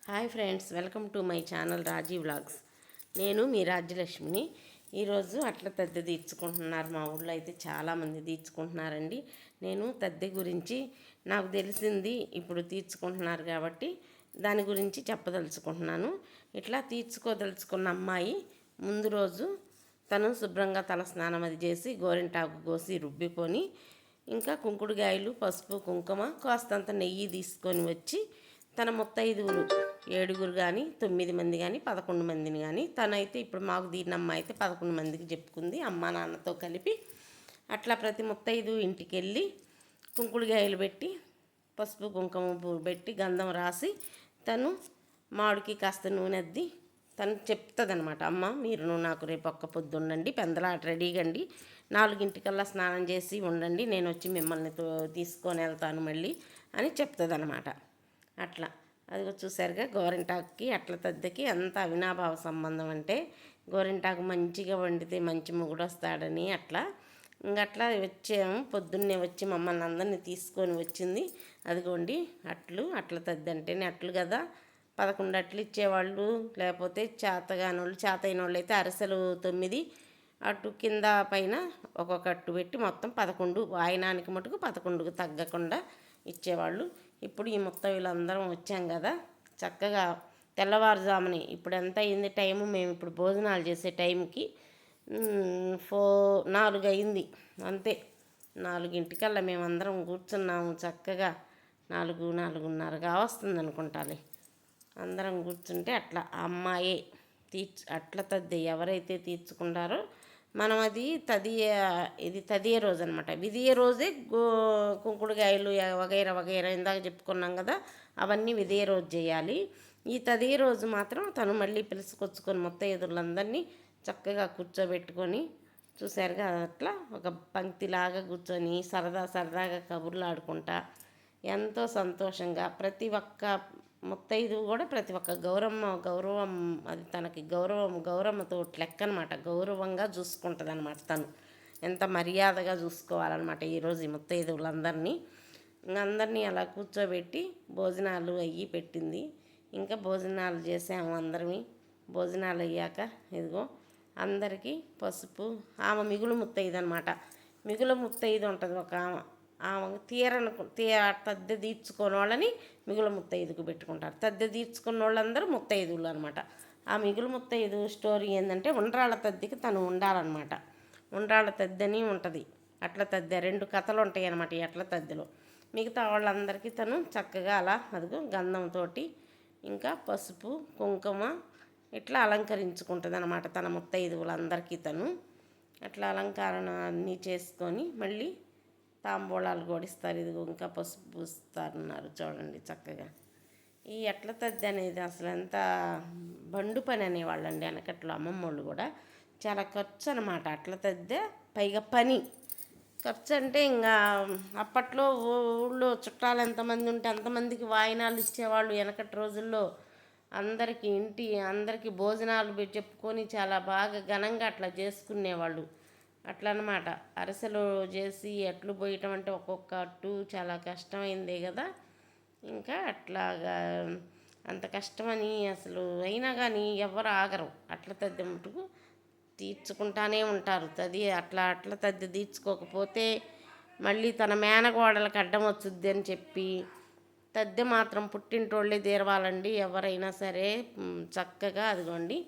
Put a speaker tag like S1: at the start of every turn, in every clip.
S1: Hi friends, welcome to my channel Raji vlogs. నేను మీ రాజ్యలక్ష్మిని. ఈరోజు అట్ల తద్దె తీర్చుకుంటున్నారు. మా ఊళ్ళో అయితే చాలామంది తీర్చుకుంటున్నారండి. నేను తద్దె గురించి నాకు తెలిసింది ఇప్పుడు తీర్చుకుంటున్నారు కాబట్టి దాని గురించి చెప్పదలుచుకుంటున్నాను. ఇట్లా తీర్చుకోదలుచుకున్న అమ్మాయి ముందు రోజు తను శుభ్రంగా తల స్నానం అది చేసి గోరింటాకు కోసి రుబ్బుకొని ఇంకా కుంకుడుగాయలు, పసుపు, కుంకుమ, కాస్తంత నెయ్యి తీసుకొని వచ్చి తన ముత్తైదువులు 7 కానీ 9 మంది కానీ 11 మందిని కానీ తనైతే ఇప్పుడు మాకు దీనమ్మ అయితే 11 మందికి చెప్పుకుంది అమ్మ నాన్నతో కలిపి. అట్లా ప్రతి ముత్తైదు ఇంటికి వెళ్ళి కుంకుడుగాయలు పెట్టి పసుపు కుంకుమ పెట్టి గంధం రాసి తను మామిడికి కాస్త నూనె అద్ది తను చెప్తుందనమాట, అమ్మ మీరు నాకు రేపు ఒక్క పొద్దు ఉండండి, పెందలాట రెడీగా అండి, 4 స్నానం చేసి ఉండండి, నేను వచ్చి మిమ్మల్ని తీసుకొని వెళ్తాను మళ్ళీ అని చెప్తుందనమాట. అట్లా అది చూసారుగా, గోరింటాకుకి అట్ల తద్దెకి అంత అవినాభావ సంబంధం. అంటే గోరింటాకు మంచిగా వండితే మంచి మొగుడు వస్తాడని అట్లా ఇంకట్లా వచ్చాము. పొద్దున్నే వచ్చి మమ్మల్ని అందరినీ తీసుకొని వచ్చింది. అదిగోండి అట్ల తద్దె అంటేనే అట్లు కదా. 11 అట్లు ఇచ్చేవాళ్ళు, లేకపోతే చేతగానోళ్ళు, చేతైన వాళ్ళు అయితే అరసలు 9 అటు కింద పైన ఒక్కొక్క అట్టు పెట్టి మొత్తం 11 వాయినానికి మటుకు 11కు తగ్గకుండా ఇచ్చేవాళ్ళు. ఇప్పుడు ఈ మొత్తం వీళ్ళందరం వచ్చాం కదా, చక్కగా తెల్లవారుజాముని ఇప్పుడు ఎంత అయింది టైము, మేము ఇప్పుడు భోజనాలు చేసే టైంకి 4 అయింది అంతే. 4 మేమందరం కూర్చున్నాము చక్కగా. 4:30 వస్తుంది అనుకుంటాలి. అందరం కూర్చుంటే అట్లా అమ్మాయే అట్ల తద్దె ఎవరైతే తీర్చుకుంటారో మనం అది ఇది తదియ రోజు అనమాట. విధియ రోజే కుంకుడుగాయలు వగైరా వగైరా ఇందాక చెప్పుకున్నాం కదా, అవన్నీ విధియ రోజు చేయాలి. ఈ తదియ రోజు మాత్రం తను మళ్ళీ పిలుచుకొచ్చుకొని మొత్తం ఎదురులందరినీ చక్కగా కూర్చోబెట్టుకొని చూసారుగా, అట్లా ఒక పంక్తిలాగా కూర్చొని సరదాగా కబుర్లు ఆడుకుంటా ఎంతో సంతోషంగా ప్రతి ఒక్క ముత్తైదు కూడా ప్రతి ఒక్క గౌరవం అది తనకి గౌరమ్మతో లెక్క అనమాట. గౌరవంగా చూసుకుంటుంది అనమాట. తను ఎంత మర్యాదగా చూసుకోవాలన్నమాట ఈరోజు ఈ ముత్తైదువులందరినీ. అందరినీ అలా కూర్చోబెట్టి భోజనాలు అయ్యి పెట్టింది. ఇంకా భోజనాలు చేసాము అందరమి. భోజనాలు అయ్యాక ఇదిగో అందరికీ పసుపు, ఆమె మిగులు ముత్తైదు అనమాట. మిగులు ముత్తైదు ఉంటుంది ఒక ఆమె తద్దె తీర్చుకున్న వాళ్ళని మిగులు ముత్తైదుకు పెట్టుకుంటారు. తద్దె తీర్చుకున్న వాళ్ళందరూ ముత్తైదువులు అనమాట. ఆ మిగులు ముత్తైదు స్టోరీ ఏంటంటే ఉండ్రాళ్ళ తద్దెకి తను ఉండాలన్నమాట. ఉండ్రాళ్ళ తద్దెని ఉంటుంది, అట్ల తద్దె 2 కథలు ఉంటాయి అన్నమాట ఈ అట్ల తద్దెలో. మిగతా వాళ్ళందరికీ తను చక్కగా అలా అదిగో గంధంతో ఇంకా పసుపు కుంకుమ ఇట్లా అలంకరించుకుంటుంది అనమాట తన ముత్తైదువులందరికీ. తను అట్లా అలంకరణ అన్నీ చేసుకొని మళ్ళీ తాంబూలాలు గోడిస్తారు. ఇదిగో ఇంకా పసుపు పూస్తారన్నారు చూడండి చక్కగా. ఈ అట్ల తద్దె అనేది అసలు ఎంత బండు పని అనేవాళ్ళండి వెనకట్లో అమ్మమ్మోళ్ళు కూడా. చాలా ఖర్చు అనమాట అట్ల తద్దె, పైగా పని ఖర్చు. అంటే ఇంకా అప్పట్లో ఊళ్ళో చుట్టాలు ఎంతమంది ఉంటే అంతమందికి వాయినాలు ఇచ్చేవాళ్ళు వెనకటి రోజుల్లో. అందరికీ భోజనాలు చెప్పుకొని చాలా బాగా ఘనంగా అట్లా చేసుకునేవాళ్ళు. అట్లా అనమాట. అరిసెలు చేసి అట్లు పోయటం అంటే ఒక్కొక్క అట్టు చాలా కష్టమైందే కదా. ఇంకా అట్లాగా అంత కష్టమని అసలు అయినా కానీ ఎవరు ఆగరు. అట్ల తద్దె మటుకు తీర్చుకుంటానే ఉంటారు. అట్ల తద్దె తీర్చుకోకపోతే మళ్ళీ తన మేనగోడలకు అడ్డం వచ్చుద్ది అని చెప్పి తద్దె మాత్రం పుట్టింటోళ్ళే తీరవాలండి ఎవరైనా సరే. చక్కగా అదిగోండి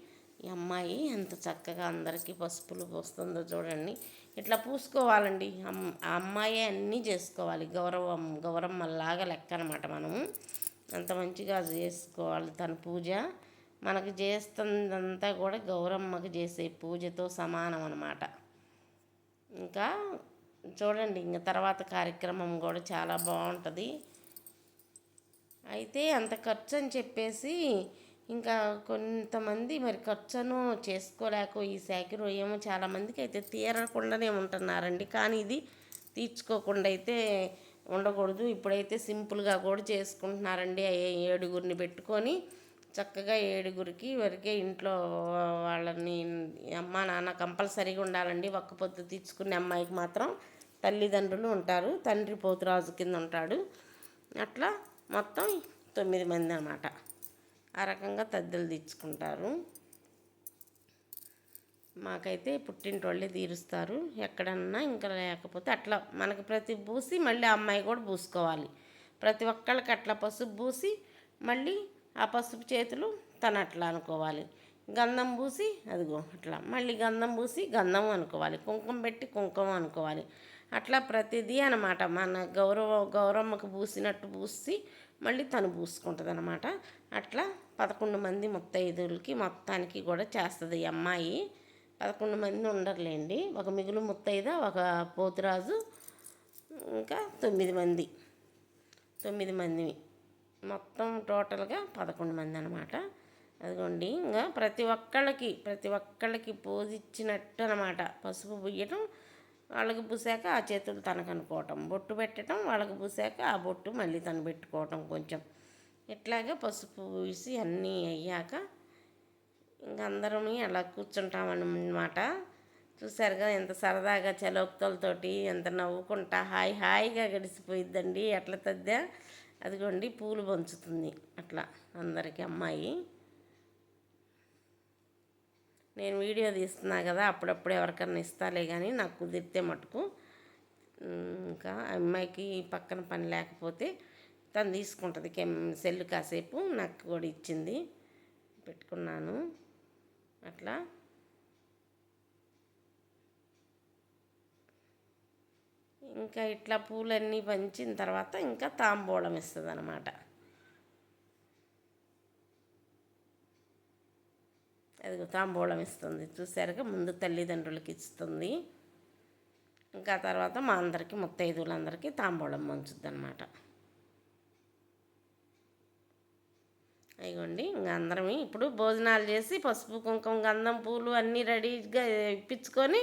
S1: ఈ అమ్మాయి ఎంత చక్కగా అందరికీ పసుపులు పూస్తుందో చూడండి. ఇట్లా పూసుకోవాలండి. ఆ అమ్మాయి అన్నీ చేసుకోవాలి. గౌరమ్మలాగా లెక్క అనమాట. మనము అంత మంచిగా చేసుకోవాలి తన పూజ. మనకు చేస్తుందంతా కూడా గౌరమ్మకి చేసే పూజతో సమానం అనమాట. ఇంకా చూడండి, ఇంకా తర్వాత కార్యక్రమం కూడా చాలా బాగుంటుంది. అయితే అంత ఖర్చు అని చెప్పేసి ఇంకా కొంతమంది మరి ఖర్చును చేసుకోలేక ఈ శాఖలో ఏమో చాలామందికి అయితే తీరకుండానే ఉంటున్నారండి. కానీ ఇది తీర్చుకోకుండా అయితే ఉండకూడదు. ఇప్పుడైతే సింపుల్గా కూడా చేసుకుంటున్నారండి. 7గురిని పెట్టుకొని చక్కగా 7గురికి వరకే ఇంట్లో వాళ్ళని అమ్మ నాన్న కంపల్సరీగా ఉండాలండి. ఒక్క పొద్దు తీర్చుకునే అమ్మాయికి మాత్రం తల్లిదండ్రులు ఉంటారు. తండ్రి పోతురాజు కింద ఉంటాడు. అట్లా మొత్తం 9 మంది అన్నమాట. ఆ రకంగా తద్దెలు తీర్చుకుంటారు. మాకైతే పుట్టింటోళ్ళే తీరుస్తారు. ఎక్కడన్నా ఇంకా లేకపోతే అట్లా మనకి ప్రతి పూసి మళ్ళీ అమ్మాయి కూడా పూసుకోవాలి. ప్రతి ఒక్కళ్ళకి అట్లా పసుపు పూసి మళ్ళీ ఆ పసుపు చేతులు తను అట్లా అనుకోవాలి. గంధం పూసి అదిగో అట్లా మళ్ళీ గంధం పూసి గంధం అనుకోవాలి. కుంకుమ పెట్టి కుంకుమ అనుకోవాలి. అట్లా ప్రతిదీ అనమాట. మన గౌరమ్మకు పూసినట్టు పూసి మళ్ళీ తను పూసుకుంటుంది అనమాట. అట్లా 11 మంది ముత్తైదులకి మొత్తానికి కూడా చేస్తుంది ఈ అమ్మాయి. 11 మంది ఉండరులేండి. ఒక మిగులు ముత్తైద, ఒక పోతురాజు, ఇంకా 9 మంది మొత్తం టోటల్గా 11 మంది అనమాట. అదిగోండి ఇంకా ప్రతి ఒక్కళ్ళకి పూజిచ్చినట్టు అనమాట. పసుపు పూయటం, వాళ్ళకి పూసాక ఆ చేతులు తనకు అనుకోవటం, బొట్టు పెట్టడం, వాళ్ళకి పూసాక ఆ బొట్టు మళ్ళీ తను పెట్టుకోవటం కొంచెం. ఇట్లాగా పసుపు పూసి అన్నీ అయ్యాక ఇంక అందరం అలా కూర్చుంటామన్నమాట. చూసారుగా ఎంత సరదాగా చలోక్తులతోటి ఎంత నవ్వుకుంటా హాయిగా గడిచిపోయిద్దండి. ఎట్లా తద్దా అదిగోండి పూలు పంచుతుంది అట్లా అందరికీ అమ్మాయి. నేను వీడియో తీస్తున్నా కదా, అప్పుడప్పుడు ఎవరికన్నా ఇస్తాలే కానీ నాకు కుదిరితే మటుకు. ఇంకా అమ్మాయికి పక్కన పని లేకపోతే తను తీసుకుంటుంది సెల్లు. కాసేపు నాకు కూడా ఇచ్చింది, పెట్టుకున్నాను అట్లా. ఇంకా ఇట్లా పూలన్నీ పంచిన తర్వాత ఇంకా తాంబూలం ఇస్తుంది అనమాట. అది తాంబూలం ఇస్తుంది చూసారుగా. ముందు తల్లిదండ్రులకి ఇస్తుంది, ఇంకా తర్వాత మా అందరికీ ముత్తైదువులందరికీ తాంబూలం పంచుద్ది అనమాట. అయ్యండి ఇంకా అందరం ఇప్పుడు భోజనాలు చేసి పసుపు కుంకుమ గంధం పూలు అన్నీ రెడీగా ఇప్పించుకొని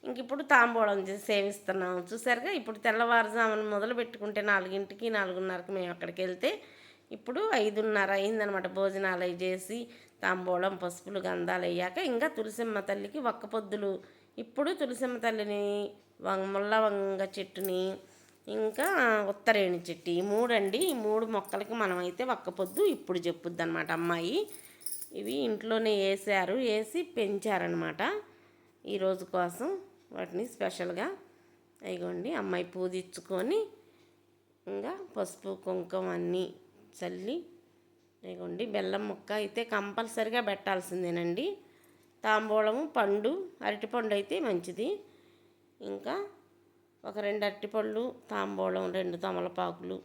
S1: ఇంక ఇప్పుడు తాంబూలం చేసి సేవిస్తున్నాం చూసారుగా. ఇప్పుడు తెల్లవారుజామున మొదలు పెట్టుకుంటే 4కి 4:30కి మేము అక్కడికి వెళ్తే ఇప్పుడు 5:30 అయిందనమాట. భోజనాలు అవి చేసి తాంబూలం పసుపులు గంధాలు అయ్యాక ఇంకా తులసిమ్మ తల్లికి ఒక్క పొద్దులు. ఇప్పుడు తులసిమ్మ తల్లిని ముళ్ళ వంగ చెట్టుని ఇంకా ఉత్తరేణి చెట్టు, ఈ 3 అండి. ఈ 3 మొక్కలకి మనమైతే ఒక్క పొద్దు ఇప్పుడు చెప్పుద్ది అనమాట అమ్మాయి. ఇవి ఇంట్లోనే వేసి పెంచారనమాట ఈరోజు కోసం వాటిని స్పెషల్గా. అయిగోండి అమ్మాయి పూజించుకొని ఇంకా పసుపు కుంకుమ అన్నీ చల్లి. అయిగోండి బెల్లం ముక్క అయితే కంపల్సరిగా పెట్టాల్సిందేనండి. తాంబూలము పండు, అరటిపండు అయితే మంచిది. ఇంకా ఒక 2 అరటిపళ్ళు, తాంబూలం, 2 తమలపాకులు,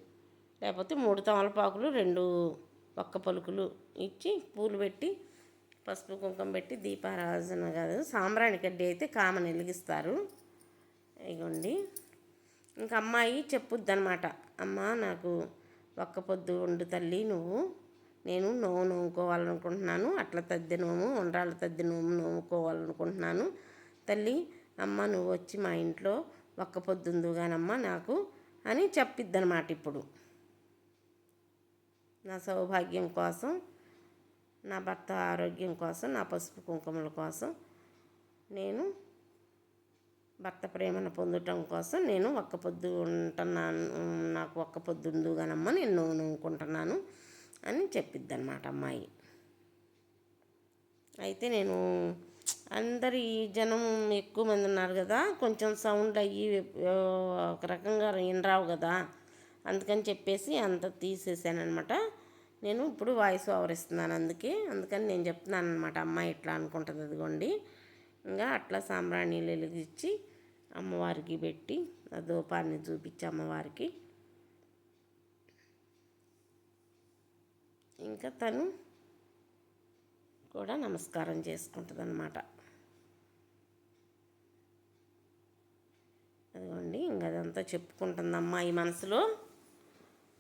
S1: లేకపోతే 3 తమలపాకులు, 2 ఒక్క పలుకులు ఇచ్చి పూలు పెట్టి పసుపు కుంకుమ పెట్టి దీపారాధన కాదు సాంబ్రాణి కడ్డీ అయితే కామన్ వెలిగిస్తారు. ఇగోండి ఇంకా అమ్మాయి చెప్పుద్ది అనమాట. అమ్మ నాకు ఒక్క పొద్దు ఉండు తల్లి నువ్వు, నేను నోముకోవాలనుకుంటున్నాను. అట్లా తద్దె నోము, ఉండ్రాళ్ళ తద్దె నోముకోవాలనుకుంటున్నాను తల్లి. అమ్మ నువ్వు వచ్చి మా ఇంట్లో ఒక్క పొద్దుందుగానమ్మ నాకు అని చెప్పిద్దనమాట. ఇప్పుడు నా సౌభాగ్యం కోసం, నా భర్త ఆరోగ్యం కోసం, నా పసుపు కుంకుమల కోసం, నేను భర్త ప్రేమను పొందటం కోసం నేను ఒక్క పొద్దు ఉంటున్నాను, నాకు ఒక్క పొద్దు ఉందుగానమ్మ నేను నోముకుంటున్నాను అని చెప్పిద్దనమాట అమ్మాయి. అయితే నేను అందరి జనం ఎక్కువ మంది ఉన్నారు కదా, కొంచెం సౌండ్ అయ్యి ఒక రకంగా రావు కదా, అందుకని చెప్పేసి అంత తీసేసాను అనమాట. నేను ఇప్పుడు వాయిస్ ఓవర్ ఇస్తున్నాను అందుకని నేను చెప్తున్నాను అనమాట. అమ్మాయి ఇట్లా అనుకుంటుంది. అదిగోండి ఇంకా అట్లా సాంబ్రాణీలు వెలిగించి అమ్మవారికి పెట్టి ఆ ధూపాన్ని చూపించి అమ్మవారికి ఇంకా తను కూడా నమస్కారం చేసుకుంటుంది అన్నమాట. అదిగోండి ఇంకా అదంతా చెప్పుకుంటుంది అమ్మాయి మనసులో.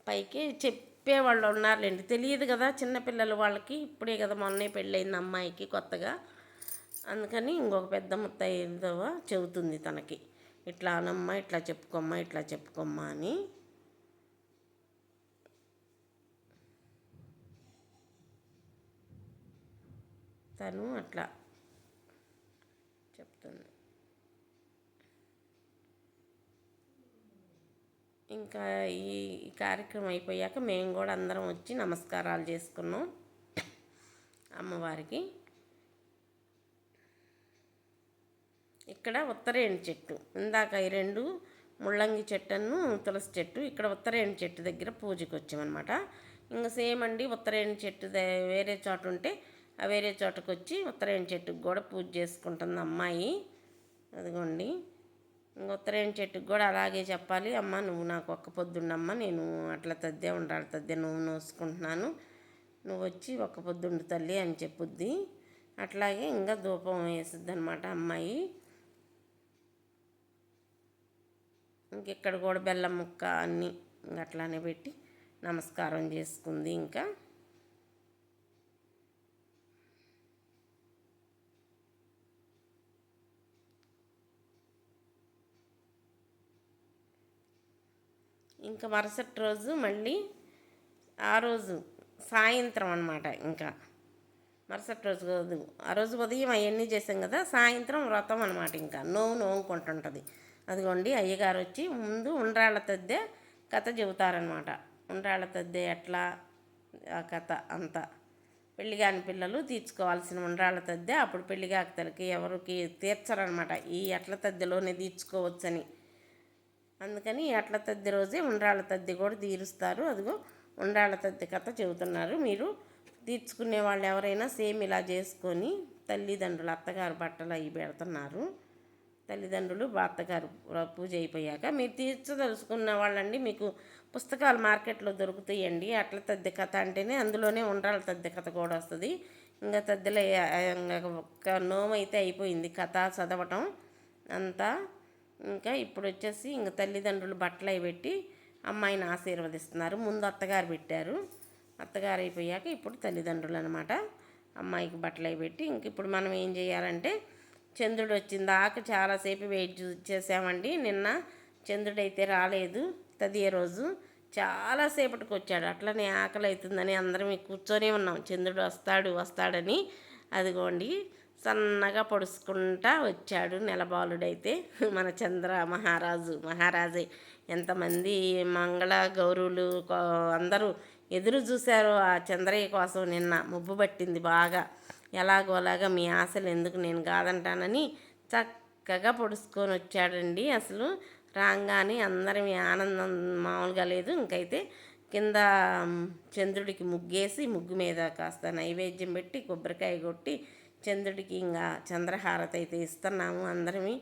S1: పైకి చెప్పేవాళ్ళు ఉన్నారులేండి, తెలియదు కదా చిన్నపిల్లలు వాళ్ళకి. ఇప్పుడే కదా మొన్నే పెళ్ళయింది అమ్మాయికి కొత్తగా, అందుకని ఇంకొక పెద్ద ముత్తైదువ చెబుతుంది తనకి, ఇట్లా అనమ్మా, ఇట్లా చెప్పుకోమ్మా అని. తను అట్లా చెప్తుంది. ఇంకా ఈ కార్యక్రమం అయిపోయాక మేము కూడా అందరం వచ్చి నమస్కారాలు చేసుకున్నాం. అమ్మవారికి. ఇక్కడ ఉత్తరేణి చెట్టు, ఇందాక ఈ రెండు ముళ్ళంగి చెట్టును తులసి చెట్టు, ఇక్కడ ఉత్తరేణి చెట్టు దగ్గర పూజకి వచ్చామన్నమాట. ఇంకా సేమ్ అండి, ఉత్తరేణి చెట్టు వేరే చోట ఉంటే ఆ వేరే చోటకు వచ్చి ఉత్తరేణి చెట్టుకు కూడా పూజ చేసుకుంటుంది అమ్మాయి. అదిగోండి, ఇంక ఉత్తరేణి చెట్టుకు కూడా అలాగే చెప్పాలి, అమ్మ నువ్వు నాకు ఒక్క పొద్దుండమ్మ, నేను అట్లా తద్దే ఉండాలి, తద్దే నువ్వు నోసుకుంటున్నాను, నువ్వు వచ్చి ఒక్క పొద్దుండు తల్లి అని చెప్పుద్ది. అట్లాగే ఇంకా ధూపం వేసిద్ది అనమాట అమ్మాయి. ఇంకెక్కడ కూడా బెల్లం ముక్క అన్నీ అట్లానే పెట్టి నమస్కారం చేసుకుంది. ఇంకా మరుసటి రోజు మళ్ళీ ఆ రోజు సాయంత్రం అనమాట. ఇంకా మరుసటి రోజు కాదు, ఆ రోజు ఉదయం అవన్నీ చేసాం కదా, సాయంత్రం వ్రతం అనమాట. ఇంకా నోముకుంటుంటుంది. అదిగోండి, అయ్యగారు వచ్చి ముందు ఉండ్రాళ్ళ తద్దె కథ చెబుతారనమాట. ఉండ్రాళ్ళ తద్దె ఎట్లా, ఆ కథ అంతా పెళ్ళిగాని పిల్లలు తీర్చుకోవాల్సిన ఉండ్రాళ్ళ తద్దె అప్పుడు పెళ్ళిగాకతలకి ఎవరికి తీర్చరనమాట, ఈ ఎట్ల తద్దెలోనే తీర్చుకోవచ్చని. అందుకని అట్ల తద్ది రోజే ఉండ్రాళ్ళ తద్ది కూడా తీరుస్తారు. అదిగో ఉండ్రాళ్ళ తద్ది కథ చెబుతున్నారు. మీరు తీర్చుకునే వాళ్ళు ఎవరైనా సేమ్ ఇలా చేసుకొని తల్లిదండ్రులు అత్తగారు బట్టలు అవి పెడుతున్నారు. తల్లిదండ్రులు అత్తగారు పూజ అయిపోయాక మీరు తీర్చదలుచుకున్న వాళ్ళండి, మీకు పుస్తకాలు మార్కెట్లో దొరుకుతాయండి. అట్ల తద్ది కథ అంటేనే అందులోనే ఉండ్రాళ్ళ తద్ది కథ కూడా వస్తుంది. ఇంకా తద్దిలో ఒక నోము అయితే అయిపోయింది కథ చదవటం అంతా. ఇంకా ఇప్పుడు వచ్చేసి ఇంకా తల్లిదండ్రులు బట్టలు అవి పెట్టి అమ్మాయిని ఆశీర్వదిస్తున్నారు. ముందు అత్తగారు పెట్టారు, అత్తగారు అయిపోయాక ఇప్పుడు తల్లిదండ్రులు అనమాట. అమ్మాయికి బట్టలు అవి పెట్టి ఇంక ఇప్పుడు మనం ఏం చేయాలంటే, చంద్రుడు వచ్చిందాక చాలాసేపు వెయిట్ చేసామండి. నిన్న చంద్రుడైతే రాలేదు, తదియే రోజు చాలాసేపటికి వచ్చాడు. అట్లనే ఆకలి అవుతుందని అందరం కూర్చొని ఉన్నాం, చంద్రుడు వస్తాడని. అదిగోండి, సన్నగా పొడుచుకుంటా వచ్చాడు నెలబాలుడైతే, మన చంద్ర మహారాజే. ఎంతమంది మంగళ గౌరువులు అందరూ ఎదురు చూశారు ఆ చంద్రయ్య కోసం. నిన్న ముబ్బు పట్టింది బాగా, ఎలాగోలాగా మీ ఆశలు ఎందుకు నేను కాదంటానని చక్కగా పొడుచుకొని వచ్చాడండి. అసలు రాగానే అందరం ఆనందం మామూలుగా లేదు. ఇంకైతే కింద చంద్రుడికి ముగ్గేసి, ముగ్గు మీద కాస్త నైవేద్యం పెట్టి కొబ్బరికాయ కొట్టి చంద్రుడికి ఇంకా చంద్రహారతి అయితే ఇస్తున్నాము. అందరమీ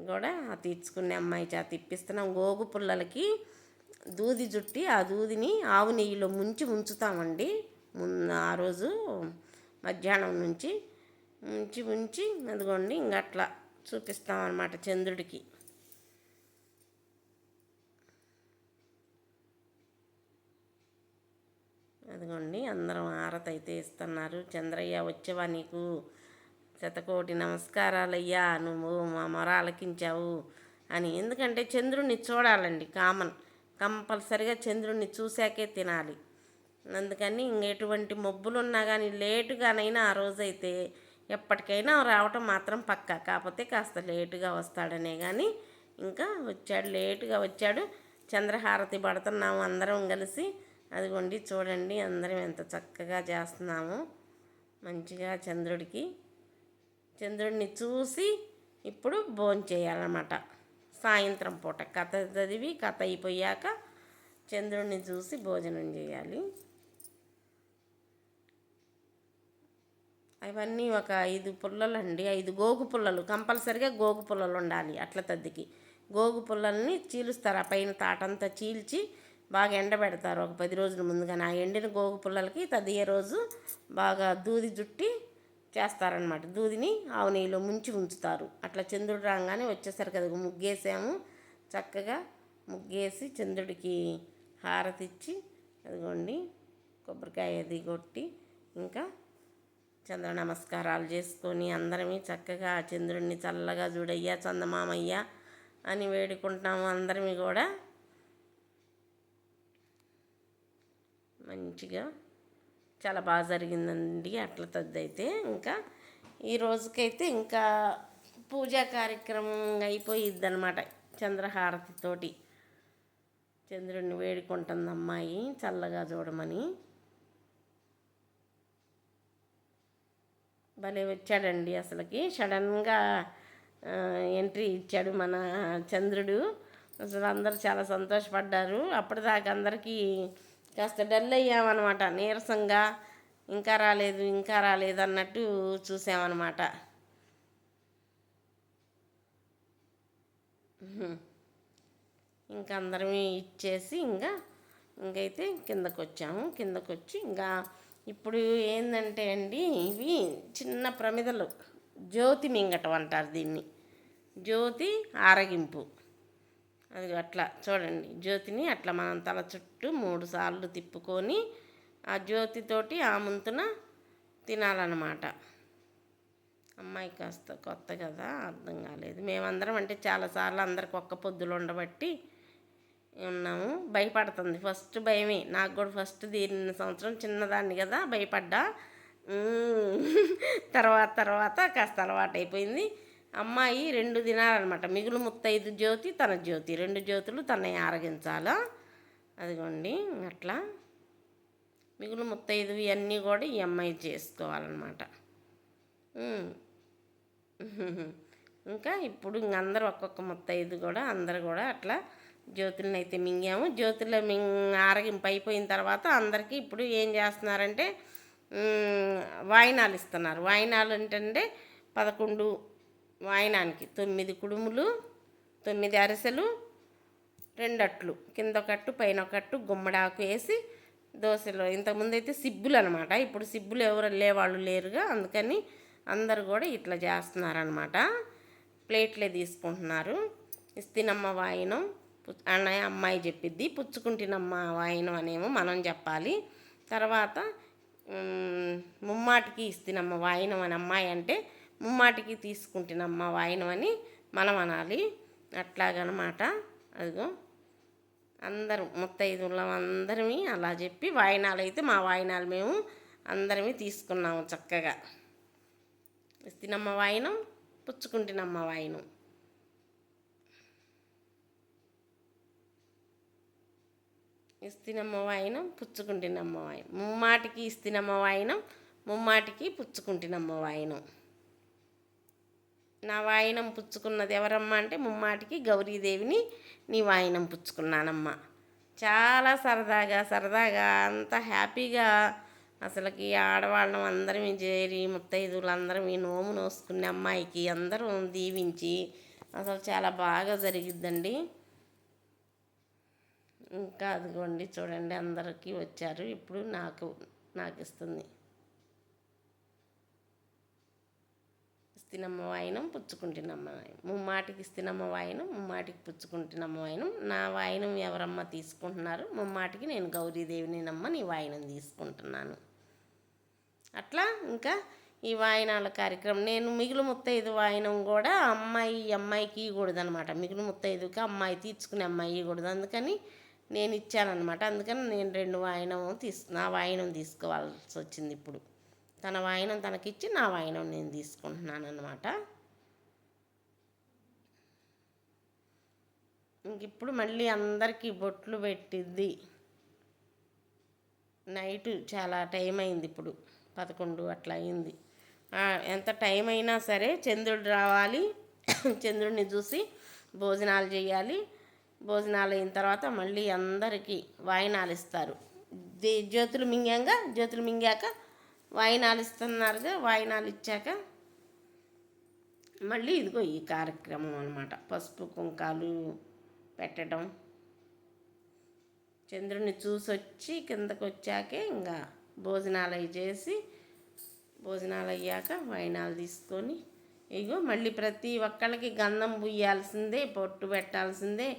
S1: కూడా తీర్చుకునే అమ్మాయి చేత ఇప్పిస్తున్నాం. గోగు పుల్లలకి దూది జుట్టి ఆ దూదిని ఆవు నెయ్యిలో ముంచి ఉంచుతామండి. ఆ రోజు మధ్యాహ్నం నుంచి ఉంచి అదిగోండి ఇంక అట్లా చూపిస్తామన్నమాట చంద్రుడికి. అదిగోండి, అందరం హారతి అయితే ఇస్తున్నారు. చంద్రయ్య వచ్చేవా, నీకు శతకోటి నమస్కారాలయ్యా, నువ్వు మా మొర ఆలకించావు అని. ఎందుకంటే చంద్రుడిని చూడాలండి, కంపల్సరిగా చంద్రుడిని చూశాకే తినాలి. అందుకని ఇంకెటువంటి మబ్బులు ఉన్నా కానీ లేటుగానైనా ఆ రోజైతే ఎప్పటికైనా రావటం మాత్రం పక్కా. కాకపోతే కాస్త లేటుగా వస్తాడనే కానీ ఇంకా వచ్చాడు, లేటుగా వచ్చాడు. చంద్రహారతి పడుతున్నాము అందరం కలిసి. అదిగోండి చూడండి, అందరం ఎంత చక్కగా చేస్తున్నాము మంచిగా. చంద్రుడిని చూసి ఇప్పుడు భోంచేయాలన్నమాట. సాయంత్రం పూట కథ చదివి కథ అయిపోయాక చంద్రుడిని చూసి భోజనం చేయాలి. అవన్నీ ఒక 5 పుల్లలు అండి, 5 గోగు పుల్లలు, కంపల్సరిగా గోగు పుల్లలు ఉండాలి అట్ల తద్దికి. గోగు పుల్లల్ని చీలుస్తారు, ఆ పైన తాటంతా చీల్చి బాగా ఎండబెడతారు ఒక 10 రోజుల ముందుగా. ఆ ఎండిన గోగు పుల్లలకి తదియే రోజు బాగా దూది జుట్టి చేస్తారనమాట. దూదిని ఆవు నెయ్యిలో ముంచి ఉంచుతారు. అట్లా చంద్రుడు రాగానే వచ్చేసరికి అది ముగ్గేసాము. చక్కగా ముగ్గేసి చంద్రుడికి హారతి ఇచ్చి అదిగోండి కొబ్బరికాయ అది కొట్టి ఇంకా చంద్ర నమస్కారాలు చేసుకొని అందరమీ చక్కగా చంద్రుడిని చల్లగా చూడయ్యా చందమామయ్య అని వేడుకుంటాము. అందరమీ కూడా మంచిగా చాలా బాగా జరిగిందండి అట్ల తద్దైతే. ఇంకా ఈ రోజుకైతే ఇంకా పూజా కార్యక్రమం అయిపోయిద్ది అనమాట. చంద్రహారతితోటి చంద్రుడిని వేడుకుంటుంది అమ్మాయి చల్లగా చూడమని. భలే వచ్చాడండి అసలుకి సడన్గా ఎంట్రీ ఇచ్చాడు మన చంద్రుడు. అసలు అందరూ చాలా సంతోషపడ్డారు. అప్పటిదాకా అందరికీ కాస్త డల్ అయ్యామన్నమాట, నీరసంగా ఇంకా రాలేదు ఇంకా రాలేదు అన్నట్టు చూసామన్నమాట. ఇంకా అందరం ఇచ్చేసి ఇంకైతే కిందకు వచ్చాము. కిందకు వచ్చి ఇప్పుడు ఏంటంటే అండి, ఇవి చిన్న ప్రమిదలు, జ్యోతి మింగటం అంటారు దీన్ని, జ్యోతి ఆరగింపు. అది అట్లా చూడండి, జ్యోతిని అట్లా మనం తల చుట్టూ 3 సార్లు తిప్పుకొని ఆ జ్యోతితోటి ఆ ముంతున తినాలన్నమాట. అమ్మాయి కాస్త కొత్త కదా, అర్థం కాలేదు. మేమందరం అంటే చాలాసార్లు అందరికి ఒక్క పొద్దులు ఉండబట్టి ఉన్నాము. భయపడుతుంది, ఫస్ట్ భయమే నాకు కూడా. ఫస్ట్ దీని సంవత్సరం చిన్నదాన్ని కదా భయపడ్డా. తర్వాత కాస్త అలవాటు అయిపోయింది. అమ్మాయి 2 తినాలన్నమాట. మిగులు ముత్తైదు జ్యోతి, తన జ్యోతి, 2 జ్యోతులు తనని ఆరగించాలా. అదిగోండి అట్లా మిగులు ముత్తైదు ఇవన్నీ కూడా ఈ అమ్మాయి చేసుకోవాలన్నమాట. ఇంకా ఇప్పుడు అందరూ ఒక్కొక్క ముత్తైదు కూడా అందరు కూడా అట్లా జ్యోతులను అయితే మింగాము. జ్యోతుల ఆరగింపు అయిపోయిన తర్వాత అందరికీ ఇప్పుడు ఏం చేస్తున్నారంటే వాయినాలు ఇస్తున్నారు. వాయినాలు ఏంటంటే 11 వాయినానికి 9 కుడుములు, 9 అరిసెలు, 2 అట్లు, కింద ఒకట్టు పైన ఒకట్టు గుమ్మడాకు వేసి దోశలో. ఇంతకుముందు అయితే సిబ్బులు అనమాట, ఇప్పుడు సిబ్బులు ఎవరు లేవాళ్ళు లేరుగా, అందుకని అందరు కూడా ఇట్లా చేస్తున్నారనమాట. ప్లేట్లే తీసుకుంటున్నారు. ఇస్తినమ్మ వాయినం అన్నయ్య అమ్మాయి చెప్పిద్ది, పుచ్చుకుంటినమ్మ వాయినం అనేమో మనం చెప్పాలి. తర్వాత ముమ్మాటికి ఇస్తినమ్మ వాయినం అని అమ్మాయి అంటే, ముమ్మాటికి తీసుకుంటున్నమ్మ వాయినం అని మనం అనాలి. అట్లాగనమాట. అదిగో అందరం ముత్తైదులం అందరమీ అలా చెప్పి వాయినాలు అయితే మా వాయినాలు మేము అందరమీ తీసుకున్నాము చక్కగా. ఇస్తినమ్మ వాయినం, పుచ్చుకుంటినమ్మ వాయినం. ఇస్తినమ్మ వాయినం, పుచ్చుకుంటినమ్మ వాయినం. ముమ్మాటికి ఇస్తినమ్మ వాయినం, ముమ్మాటికి పుచ్చుకుంటినమ్మ వాయినం. నా వాయినం పుచ్చుకున్నది ఎవరమ్మా అంటే, ముమ్మాటికి గౌరీదేవిని నీ వాయినం పుచ్చుకున్నానమ్మా. చాలా సరదాగా అంత హ్యాపీగా అసలుకి ఆడవాళ్ళం అందరం చేరి ముత్తైదువులు అందరం ఈ నోము నోసుకునే అమ్మాయికి అందరం దీవించి అసలు చాలా బాగా జరిగిద్దండి. ఇంకా అదిగోండి చూడండి, అందరికీ వచ్చారు. ఇప్పుడు నాకు ఇస్తుంది. ఇస్తినమ్మ వాయినం, పుచ్చుకుంటున్నమ్మ వాయినం. ముమ్మాటికి ఇస్తినమ్మ వాయినం, ముమ్మాటికి పుచ్చుకుంటున్నమ్మ వాయినం. నా వాయినం ఎవరమ్మ తీసుకుంటున్నారు? ముమ్మాటికి నేను గౌరీదేవినినమ్మ నీ వాయినం తీసుకుంటున్నాను. అట్లా ఇంకా ఈ వాయినాల కార్యక్రమం. నేను మిగులు ముత్తైదు వాయినం కూడా అమ్మాయికి ఇవ్వకూడదనమాట. మిగులు ముత్తైదుకి అమ్మాయి తీర్చుకునే అమ్మాయి ఇవ్వకూడదు, అందుకని నేను ఇచ్చానమాట. అందుకని నేను 2 వాయినం నా వాయినం తీసుకోవాల్సి వచ్చింది. ఇప్పుడు తన వాయినం తనకిచ్చి నా వాయినం నేను తీసుకుంటున్నాను అన్నమాట. ఇంక ఇప్పుడు మళ్ళీ అందరికీ బొట్లు పెట్టిద్ది. నైటు చాలా టైం అయింది, ఇప్పుడు 11 అట్లా అయింది. ఎంత టైం అయినా సరే చంద్రుడు రావాలి, చంద్రుడిని చూసి భోజనాలు చేయాలి. భోజనాలు అయిన తర్వాత మళ్ళీ అందరికీ వాయినాలు ఇస్తారు. జ్యోతులు మింగాక వాయినాలు ఇస్తున్నారుగా. వాయినాలు ఇచ్చాక మళ్ళీ ఇదిగో ఈ కార్యక్రమం అనమాట. పసుపు కుంకాలు పెట్టడం. చంద్రుడిని చూసొచ్చి కిందకు వచ్చాకే ఇంకా భోజనాలు అవి చేసి, భోజనాలు అయ్యాక వాయినాలు తీసుకొని ఇగో మళ్ళీ ప్రతి ఒక్కళ్ళకి గంధం పుయ్యాల్సిందే, పొట్టు పెట్టాల్సిందే,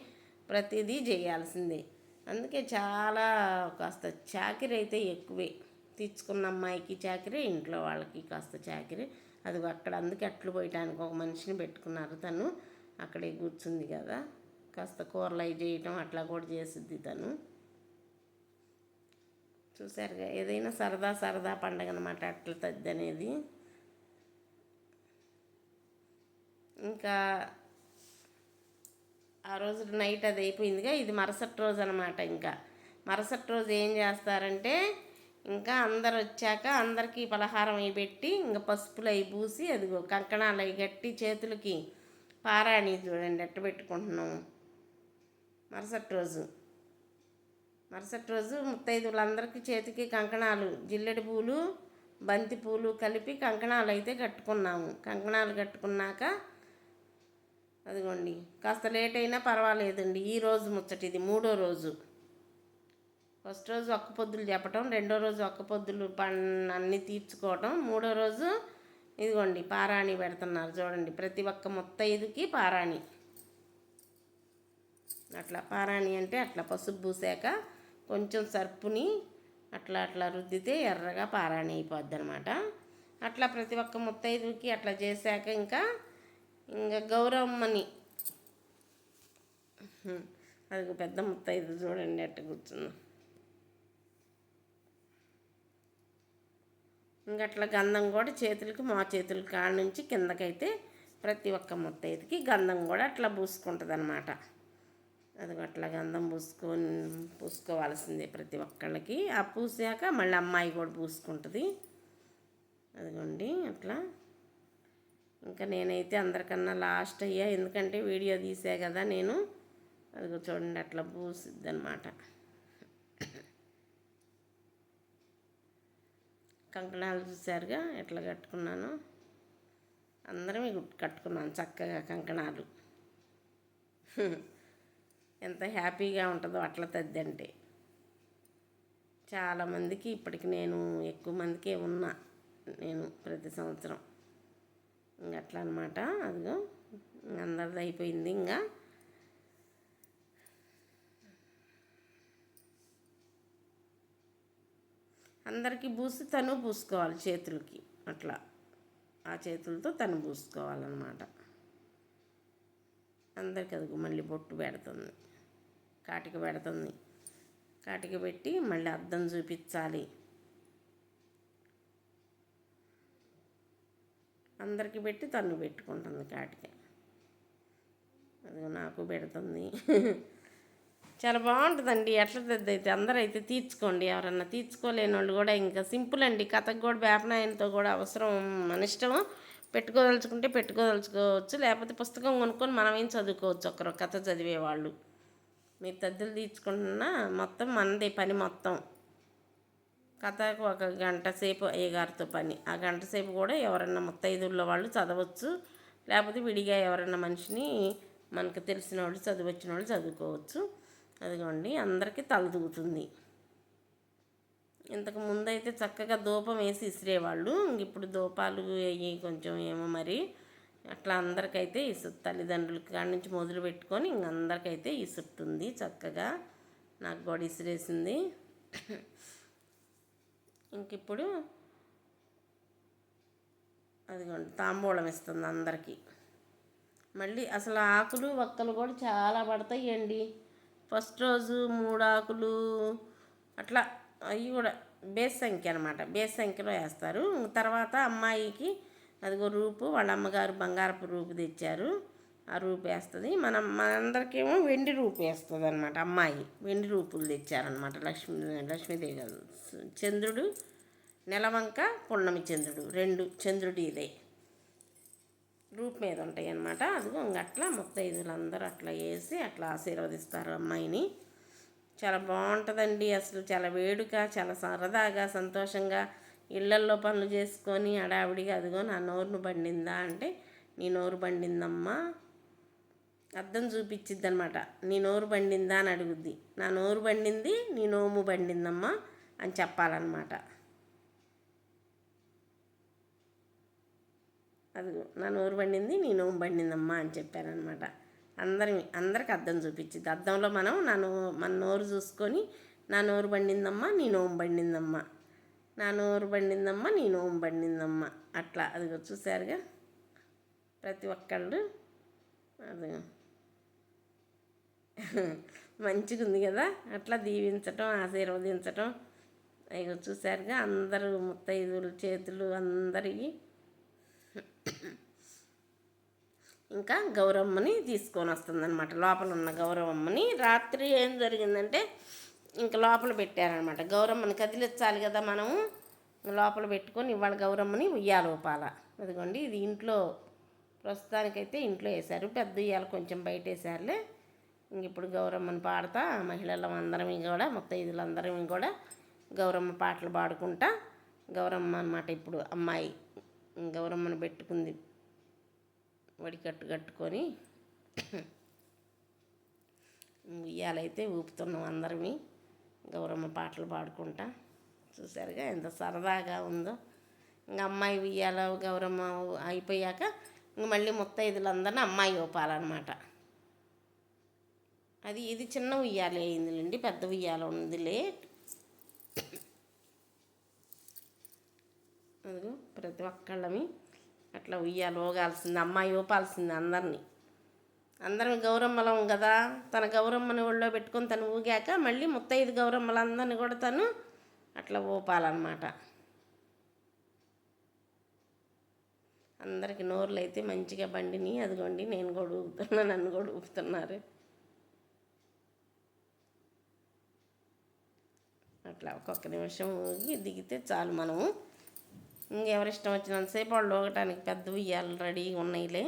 S1: ప్రతిదీ చేయాల్సిందే. అందుకే చాలా కాస్త చాకిరి అయితే ఎక్కువే. తెచ్చుకున్న అమ్మాయికి చాకిరి, ఇంట్లో వాళ్ళకి కాస్త చాకిరి. అది అక్కడ అందుకే అట్లు పోయటానికి ఒక మనిషిని పెట్టుకున్నారు. తను అక్కడే కూర్చుంది కదా, కాస్త కూరలు అవి చేయటం అట్లా కూడా చేసిద్ది తను. చూసారుగా, ఏదైనా సరదా పండగ అనమాట అట్ల తద్ది అనేది. ఇంకా ఆ రోజు నైట్ అది అయిపోయిందిగా. ఇది మరుసటి రోజు అనమాట. ఇంకా మరుసటి రోజు ఏం చేస్తారంటే, ఇంకా అందరు వచ్చాక అందరికీ పలహారం అవి పెట్టి ఇంకా పసుపులు అవి పూసి అదిగో కంకణాలు అవి కట్టి చేతులకి పారాణి చూడండి ఎట్ట పెట్టుకుంటున్నాము. మరుసటి రోజు ముత్తైదువులందరికీ చేతికి కంకణాలు, జిల్లెడి పూలు, బంతి పూలు కలిపి కంకణాలు అయితే కట్టుకున్నాము. కంకణాలు కట్టుకున్నాక అదిగోండి కాస్త లేట్ అయినా పర్వాలేదండి. ఈరోజు ముచ్చటి ఇది 3వ రోజు. ఫస్ట్ రోజు ఒక్క పొద్దులు చెప్పటం, రెండో రోజు ఒక్క పొద్దులు అన్నీ తీర్చుకోవటం, 3వ రోజు ఇదిగోండి పారాణి పెడుతున్నారు చూడండి. ప్రతి ఒక్క ముత్తైదుకి పారాణి. అట్లా పారాణి అంటే అట్లా పసుపు పూసాక కొంచెం సర్పుని అట్లా అట్లా రుద్దితే ఎర్రగా పారాణి అయిపోద్ది అనమాట. అట్లా ప్రతి ఒక్క ముత్తైదుకి అట్లా చేశాక ఇంకా గౌరమ్మని అది పెద్ద ముత్తైదు చూడండి అట్ట కూర్చుంది. ఇంకట్లా గంధం కూడా చేతులకి మా చేతుల కాడ నుంచి కిందకైతే ప్రతి ఒక్క ముత్తైదుకి గంధం కూడా అట్లా పూసుకుంటుంది అనమాట. అది అట్లా గంధం పూసుకోవాల్సిందే ప్రతి ఒక్కళ్ళకి. ఆ పూసాక మళ్ళీ అమ్మాయి కూడా పూసుకుంటుంది. అదిగోండి అట్లా. ఇంకా నేనైతే అందరికన్నా లాస్ట్ అయ్యా, ఎందుకంటే వీడియో తీసా కదా నేను. అదిగో చూడండి అట్లా పూసిద్ది అనమాట. కంకణాలు చూసారుగా ఎట్లా కట్టుకున్నాను. అందరం కట్టుకున్నాను చక్కగా కంకణాలు. ఎంత హ్యాపీగా ఉంటుందో అట్లా తద్ది అంటే. చాలామందికి ఇప్పటికి నేను ఎక్కువ మందికే ఉన్నా నేను ప్రతి సంవత్సరం. అట్లా అనమాట. అదిగో అందరిది అయిపోయింది. ఇంకా అందరికీ పూసి తను పూసుకోవాలి చేతులకి. అట్లా ఆ చేతులతో తను పూసుకోవాలన్నమాట. అందరికి అదిగో మళ్ళీ బొట్టు పెడుతుంది, కాటిక పెడుతుంది. కాటిక పెట్టి మళ్ళీ అద్దం చూపించాలి. అందరికి పెట్టి తను పెట్టుకుంటుంది కాటిక. అది నాకు పెడుతుంది. చాలా బాగుంటుందండి. ఎట్లా అయితే అందరూ అయితే తీర్చుకోండి. ఎవరన్నా తీర్చుకోలేని వాళ్ళు కూడా ఇంకా సింపుల్ అండి. కథకు కూడా వేపనాయనతో కూడా అవసరం, మన ఇష్టం. పెట్టుకోదలుచుకుంటే పెట్టుకోదలుచుకోవచ్చు, లేకపోతే పుస్తకం కొనుక్కొని మనం ఏం చదువుకోవచ్చు. ఒకరు కథ చదివేవాళ్ళు. మీరు తద్దులు తీర్చుకుంటున్నా మొత్తం మనదే పని. మొత్తం కథకు 1 గంట సేపు అయ్యగారితో పని. ఆ గంట సేపు కూడా ఎవరన్నా ముత్తైదుల్లో వాళ్ళు చదవచ్చు, లేకపోతే విడిగా ఎవరన్నా మనిషిని మనకు తెలిసిన వాళ్ళు చదివచ్చిన వాళ్ళు చదువుకోవచ్చు. అదిగోండి అందరికీ తలదూగుతుంది. ఇంతకు ముందైతే చక్కగా ధూపం వేసి ఇసిరేవాళ్ళు. ఇప్పుడు ధూపాలు వేయి కొంచెం ఏమో మరి అట్లా అందరికైతే తల్లిదండ్రుల కాడి నుంచి మొదలు పెట్టుకొని అందరికైతే ఇసురుతుంది చక్కగా. నాకు కూడా ఇసిరేసింది. ఇంకిప్పుడు అదిగోండి తాంబూలం ఇస్తుంది అందరికీ. మళ్ళీ అసలు ఆకులు వక్కలు కూడా చాలా పడతాయండి. ఫస్ట్ రోజు 3 ఆకులు అట్లా, అవి కూడా బేస్ సంఖ్య అనమాట. బేస్ సంఖ్యలో వేస్తారు. తర్వాత అమ్మాయికి అదిగో రూపు, వాళ్ళ అమ్మగారు బంగారపు రూపు తెచ్చారు. ఆ రూపు వేస్తుంది. మనందరికేమో వెండి రూపు వేస్తుంది అనమాట. అమ్మాయి వెండి రూపులు తెచ్చారనమాట. లక్ష్మీదేవి గారు. చంద్రుడు, నెలవంక, పున్నమి చంద్రుడు 2 చంద్రుడు ఇదే రూప్ మీద ఉంటాయి అన్నమాట. అదిగో అట్లా ముత్తైదులందరూ అట్లా వేసి అట్లా ఆశీర్వదిస్తారు అమ్మాయిని. చాలా బాగుంటుందండి. అసలు చాలా వేడుక, చాలా సరదాగా సంతోషంగా ఇళ్లల్లో పనులు చేసుకొని హడావిడిగా అదిగో నా నోరును బండిందా అంటే నీ నోరు బండిందమ్మా. అద్దం చూపించిద్ది అనమాట. నీ నోరు బండిందా అని అడుగుద్ది. నా నోరు బండింది, నీ నోము బండిందమ్మా అని చెప్పాలన్నమాట. అదిగో నా నోరు బండింది, నీ నోము బండిందమ్మా అని చెప్పారనమాట. అందరికి అద్దం చూపించింది. అద్దంలో మనం మన నోరు చూసుకొని నా నోరు బండిందమ్మా, నీ నోము బండిందమ్మా, నా నోరు బండిందమ్మా, నీ నోము బండిందమ్మా అట్లా. అదిగో చూసారుగా ప్రతి ఒక్కళ్ళు. అది మంచిగా ఉంది కదా. అట్లా దీవించటం, ఆశీర్వదించటం. అయ్యో చూసారుగా అందరూ ముత్తైదులు చేతులు అందరికీ. ఇంకా గౌరమ్మని తీసుకొని వస్తుందన్నమాట. లోపల ఉన్న గౌరవమ్మని. రాత్రి ఏం జరిగిందంటే ఇంక లోపల పెట్టారనమాట. గౌరమ్మని కదిలించాలి కదా మనము, లోపల పెట్టుకొని ఇవాళ గౌరమ్మని ఉయ్యాల ఊపాల. అదిగోండి ఇది ఇంట్లో ప్రస్తుతానికైతే ఇంట్లో వేశారు, పెద్ద ఉయ్యాల కొంచెం బయట వేసారులే. ఇంక ఇప్పుడు గౌరమ్మని పాడతా మహిళలు అందరం కూడా ముత్తైదులందరం కూడా గౌరమ్మ పాటలు పాడుకుంటా గౌరమ్మ అనమాట. ఇప్పుడు అమ్మాయి గౌరమ్మను పెట్టుకుంది, వడికట్టు కట్టుకొని ఉయ్యాలైతే ఊపుతున్నాం అందరమి గౌరమ్మ పాటలు పాడుకుంటా. చూసారుగా ఎంత సరదాగా ఉందో. ఇంకా అమ్మాయి ఉయ్యాల గౌరమ్మ అయిపోయాక ఇంక మళ్ళీ ముత్తైదులందరినీ అమ్మాయి ఊపాలన్నమాట. ఇది చిన్న ఉయ్యాలే అయిందిలేండి, పెద్ద ఉయ్యాల ఉందిలే. అదిగో ప్రతి ఒక్కళ్ళమి అట్లా ఉయ్యాలు ఊగాల్సింది, అమ్మాయి ఊపాల్సింది అందరం గౌరమ్మలం కదా. తన గౌరమ్మని ఒళ్ళో పెట్టుకొని తను ఊగాక మళ్ళీ ముత్తైదు గౌరమ్మలందరినీ కూడా తను అట్లా ఊపాలన్నమాట. అందరికి నోర్లు అయితే మంచిగా బండిని. అదిగోండి నేను కూడా ఊపుతున్నా, నన్ను కూడా ఊపుతున్నారు. అట్లా ఒక్కొక్క నిమిషం ఊగి దిగితే చాలు మనము. ఇంకెవరిష్టం వచ్చినంతసేపు వాళ్ళు ఊగటానికి పెద్ద ఉయ్యాలు రెడీగా ఉన్నాయిలే.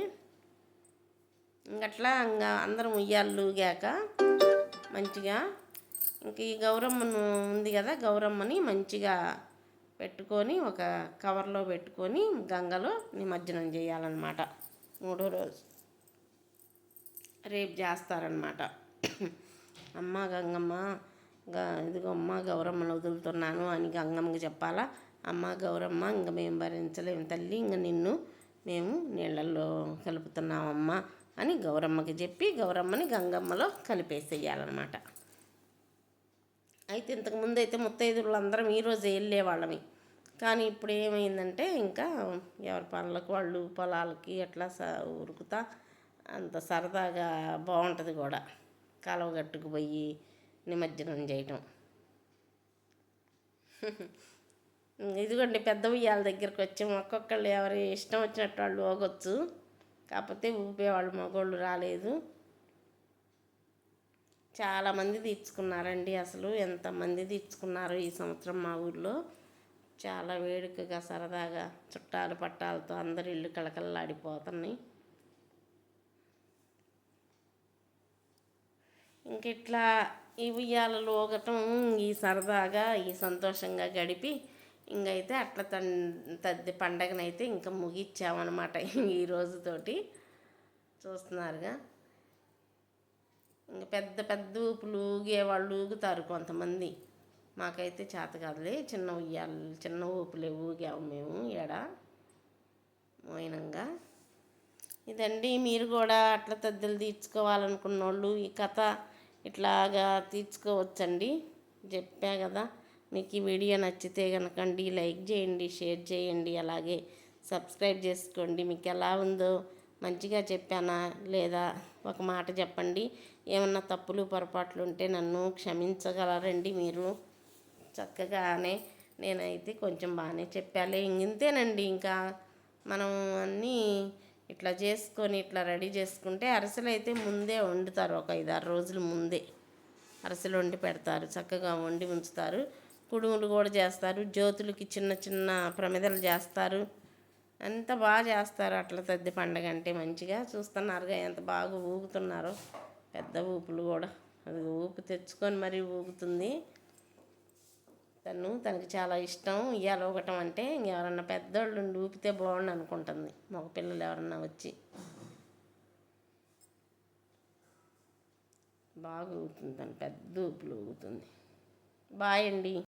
S1: ఇంకట్లా ఇంకా అందరం ఉయ్యాలు ఊగాక మంచిగా ఇంక ఈ గౌరమ్మను ఉంది కదా, గౌరమ్మని మంచిగా పెట్టుకొని ఒక కవర్లో పెట్టుకొని గంగలో నిమజ్జనం చేయాలన్నమాట. 3వ రోజు రేపు చేస్తారనమాట. అమ్మ గంగమ్మ ఇదిగో అమ్మ గౌరమ్మను వదులుతున్నాను అని గంగమ్మకి చెప్పాలా. అమ్మ గౌరమ్మ ఇంక మేము భరించలేము తల్లి, ఇంక నిన్ను మేము నీళ్ళల్లో కలుపుతున్నామమ్మ అని గౌరమ్మకి చెప్పి గౌరమ్మని గంగమ్మలో కలిపేసేయాలన్నమాట. అయితే ఇంతకుముందు అయితే ముత్తైదువులు అందరం ఈరోజు వెళ్ళేవాళ్ళమి. కానీ ఇప్పుడు ఏమైందంటే ఇంకా ఎవరి పనులకు వాళ్ళు పొలాలకి అట్లా ఉరుకుతా అంత సరదాగా బాగుంటుంది కూడా కాలువ గట్టుకు పోయి నిమజ్జనం చేయటం. ఇదిగోండి పెద్ద ఉయ్యాల దగ్గరికి వచ్చాము. ఒక్కొక్కళ్ళు ఎవరి ఇష్టం వచ్చినట్టు వాళ్ళు ఊగొచ్చు, కాకపోతే ఊపేవాళ్ళు మగోళ్ళు రాలేదు. చాలామంది తీర్చుకున్నారండి, అసలు ఎంతమంది తీర్చుకున్నారో ఈ సంవత్సరం మా ఊర్లో. చాలా వేడుకగా సరదాగా చుట్టాలు పట్టాలతో అందరు ఇల్లు కళకళలాడిపోతున్నాయి. ఇంక ఇట్లా ఈ ఉయ్యాలలో ఊగటం ఈ సరదాగా ఈ సంతోషంగా గడిపి ఇంకైతే అట్లా తద్ది పండగనైతే ఇంకా ముగిచ్చామన్నమాట ఈ రోజుతోటి. చూస్తున్నారుగా ఇంకా పెద్ద పెద్ద ఊపులు ఊగేవాళ్ళు ఊగుతారు కొంతమంది, మాకైతే చేత కాదులే. చిన్న ఉయ్యాలు చిన్న ఊపులే ఊగాము మేము మోయినంగా. ఇదండి, మీరు కూడా అట్లా తద్దులు తీర్చుకోవాలనుకున్న వాళ్ళు ఈ కథ ఇట్లాగా తీర్చుకోవచ్చండి. చెప్పా కదా. మీకు ఈ వీడియో నచ్చితే కనుకండి లైక్ చేయండి, షేర్ చేయండి, అలాగే సబ్స్క్రైబ్ చేసుకోండి. మీకు ఎలా ఉందో, మంచిగా చెప్పానా లేదా ఒక మాట చెప్పండి. ఏమన్నా తప్పులు పొరపాట్లు ఉంటే నన్ను క్షమించగలరండి మీరు. చక్కగానే నేనైతే కొంచెం బాగానే చెప్పాలే. ఇంతేనండి, ఇంకా మనం అన్నీ ఇట్లా చేసుకొని ఇట్లా రెడీ చేసుకుంటే అరిసెలు అయితే ముందే వండుతారు. ఒక 5-6 రోజుల ముందే అరిసెలు వండి పెడతారు, చక్కగా వండి ఉంచుతారు. కుడుములు కూడా చేస్తారు, జ్యోతులకి చిన్న చిన్న ప్రమిదలు చేస్తారు, అంత బాగా చేస్తారు. అట్లా తద్ది పండగ అంటే మంచిగా. చూస్తున్నారుగా ఎంత బాగా ఊగుతున్నారో, పెద్ద ఊపులు కూడా. అది ఊపు తెచ్చుకొని మరీ ఊగుతుంది. తనకి చాలా ఇష్టం ఉయ్యాల ఊగటం అంటే. ఎవరన్నా పెద్దోళ్ళు ఊపితే బాగుండు అనుకుంటుంది, మగ పిల్లలు ఎవరన్నా వచ్చి. బాగా ఊగుతుంది, తను పెద్ద ఊపులు ఊగుతుంది. బాయ్ అండి.